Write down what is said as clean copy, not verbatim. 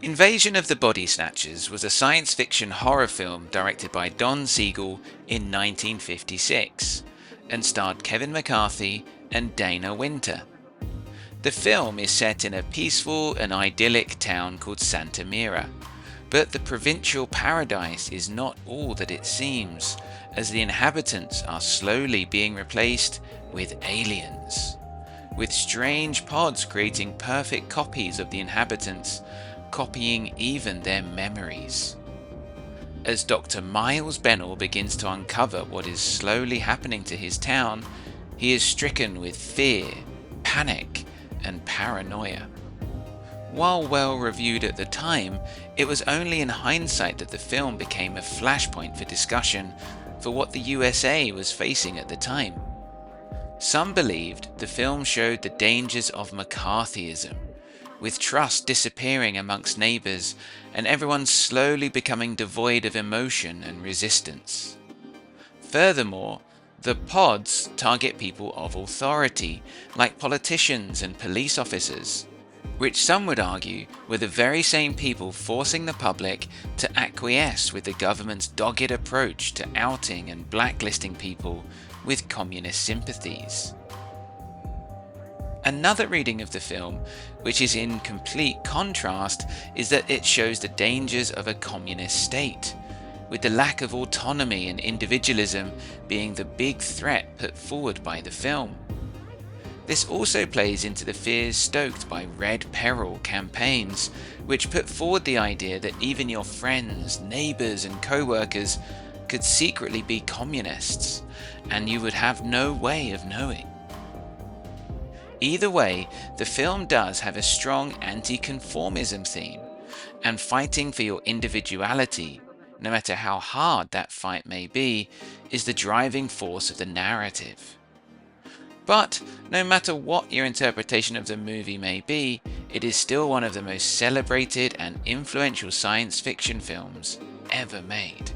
Invasion of the Body Snatchers was a science fiction horror film directed by Don Siegel in 1956 and starred Kevin McCarthy and Dana Winter. The film is set in a peaceful and idyllic town called Santa Mira, but the provincial paradise is not all that it seems, as the inhabitants are slowly being replaced with aliens, with strange pods creating perfect copies of the inhabitants, copying even their memories. As Dr. Miles Bennell begins to uncover what is slowly happening to his town, he is stricken with fear, panic, and paranoia. While well reviewed at the time, it was only in hindsight that the film became a flashpoint for discussion for what the USA was facing at the time. Some believed the film showed the dangers of McCarthyism, with trust disappearing amongst neighbours and everyone slowly becoming devoid of emotion and resistance. Furthermore, the pods target people of authority, like politicians and police officers, which some would argue were the very same people forcing the public to acquiesce with the government's dogged approach to outing and blacklisting people with communist sympathies. Another reading of the film, which is in complete contrast, is that it shows the dangers of a communist state, with the lack of autonomy and individualism being the big threat put forward by the film. This also plays into the fears stoked by Red Peril campaigns, which put forward the idea that even your friends, neighbours and co-workers could secretly be communists, and you would have no way of knowing. Either way, the film does have a strong anti-conformism theme, and fighting for your individuality, no matter how hard that fight may be, is the driving force of the narrative. But no matter what your interpretation of the movie may be, it is still one of the most celebrated and influential science fiction films ever made.